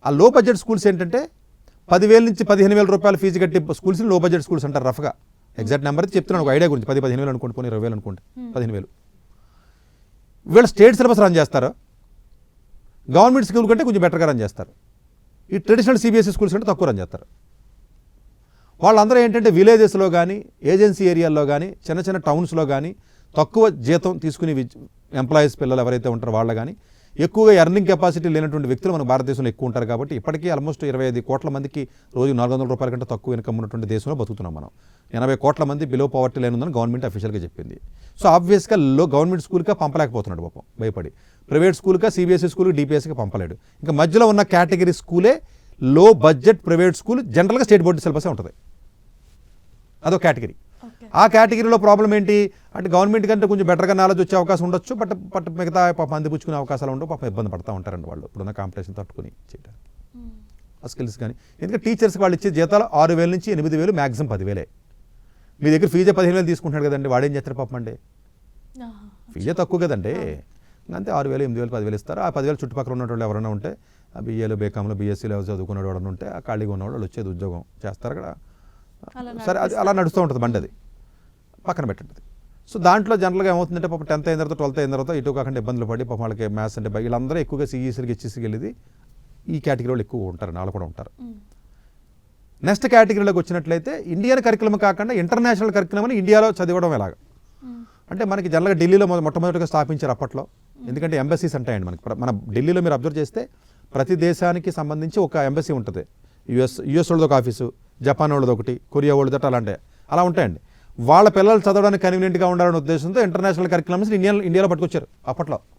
ఆ లో budget schools ఏంటంటే 10,000 నుంచి 15,000 రూపాయల ఫీజు కట్టి స్కూల్స్ని లో బడ్జెట్ స్కూల్స్ అంటారు రఫ్గా. ఎగ్జాక్ట్ నెంబర్ అయితే చెప్తున్నాను, ఒక ఐడియా గురించి. 10,000-15,000 అనుకోండి, పోనీ 20,000 అనుకోండి, 15,000. వీళ్ళు స్టేట్ సిలబస్ రన్ చేస్తారు, గవర్నమెంట్ స్కూల్ కంటే కొంచెం బెటర్గా రన్ చేస్తారు. ఈ ట్రెడిషనల్ సిబిఎస్ఈ స్కూల్స్ కంటే తక్కువ రన్ చేస్తారు. వాళ్ళందరూ ఏంటంటే విలేజెస్లో కానీ, ఏజెన్సీ ఏరియాల్లో కానీ, చిన్న చిన్న టౌన్స్లో కానీ తక్కువ జీతం తీసుకుని ఎంప్లాయీస్ పిల్లలు ఎవరైతే ఉంటారో వాళ్ళు కానీ, ఎక్కువగా ఎర్నింగ్ కెపాసిటీ లేనటువంటి వ్యక్తులు మన భారతదేశంలో ఎక్కువ ఉంటారు. కాబట్టి ఇప్పటికీ ఆల్మోస్ట్ 25 కోట్ల మందికి రోజు 400 రూపాయల కంటే తక్కువ ఇన్కమ్ ఉన్నటువంటి దేశంలో బతుకుతున్నాం మనం. 80 కోట్ల మంది బిలో పవర్టీ లైన్ ఉందని గవర్నమెంట్ అఫీషియల్గా చెప్పింది. సో ఆబ్వియస్గా గవర్నమెంట్ స్కూల్గా పంపలేకపోతున్నాడు పాపం భయపడి. ప్రైవేట్ స్కూల్గా, సిబిఎస్ఈ స్కూల్కి, డిపిఎస్కి పంపలేడు. ఇంకా మధ్యలో ఉన్న కేటగిరీ స్కూలే లో బడ్జెట్ ప్రైవేట్ స్కూల్. జనరల్గా స్టేట్ బోర్డు సిలబసే ఉంటుంది, అదో కేటగిరీ. ఆ కేటగిరీలో ప్రాబ్లం ఏంటి అంటే గవర్నమెంట్ కంటే కొంచెం బెటర్గా నాలెడ్జ్ వచ్చే అవకాశం ఉండొచ్చు, బట్ మిగతా పాపం అందిపుచ్చుకునే అవకాశాలు ఉండవు. పాపం ఇబ్బంది పడుతూ ఉంటారండి వాళ్ళు ఇప్పుడున్న కాంపిటీషన్ తట్టుకుని చేయడానికి ఆ స్కిల్స్ కానీ. ఎందుకంటే టీచర్స్కి వాళ్ళు ఇచ్చే జీతాలు 6,000 నుంచి 8,000, మ్యాక్సిమం 10,000. మీ దగ్గర ఫీజే 15,000 తీసుకుంటున్నాడు కదండి, వాడేం చేస్తారు పాపం అండి? ఫీజే తక్కువ కదండి, అంతే 6,000, 8,000, 10,000 ఇస్తారు. ఆ 10,000 చుట్టుపక్కల ఉన్నవాళ్ళు ఎవరైనా ఉంటే, ఆ బీఏలో, బీకామ్లో, బీఎస్సీలో చదువుకునే ఎవరైనా ఉంటే, ఆ ఖాళీగా ఉన్నవాళ్ళు వచ్చేది ఉద్యోగం చేస్తారు అక్కడ. సరే, అది అలా నడుస్తూ ఉంటుంది బండి, అది పక్కన పెట్టండి. సో దాంట్లో జనరల్గా ఏమవుతుందంటే పాపం 10th అయిన తర్వాత 12th అయిన తర్వాత ఇటు కాకుండా ఇబ్బందులు పడి పాపం వాళ్ళకి మ్యాథ్స్ అంటే వీళ్ళందరూ ఎక్కువగా సిఈసీకి, హెచ్ఈసీకి వెళ్ళేది ఈ కేటగిరీలో ఎక్కువ ఉంటారు, వాళ్ళు కూడా ఉంటారు. నెక్స్ట్ కేటగిరీలోకి వచ్చినట్లయితే ఇండియన్ కరికులం కాకుండా ఇంటర్నేషనల్ కరికులం అని ఇండియాలో చదవడం ఎలాగా అంటే మనకి జనరల్గా ఢిల్లీలో మొట్టమొదటిగా స్థాపించారు అప్పట్లో. ఎందుకంటే ఎంబసీస్ ఉంటాయండి మనకి. మన ఢిల్లీలో మీరు అబ్జర్వ్ చేస్తే ప్రతి దేశానికి సంబంధించి ఒక ఎంబసీ ఉంటుంది. యుఎస్ వాళ్ళది ఒక ఆఫీసు, జపాన్ వాళ్ళది ఒకటి, కొరియా వాళ్ళది అలాంటి అలా ఉంటాయండి. వాళ్ళ పిల్లలు చదవడానికి కన్వీనియంట్గా ఉండాలనే ఉద్దేశంతో ఇంటర్నేషనల్ కరికులమ్స్ ఇండియాలో పట్టుకొచ్చారు అప్పట్లో.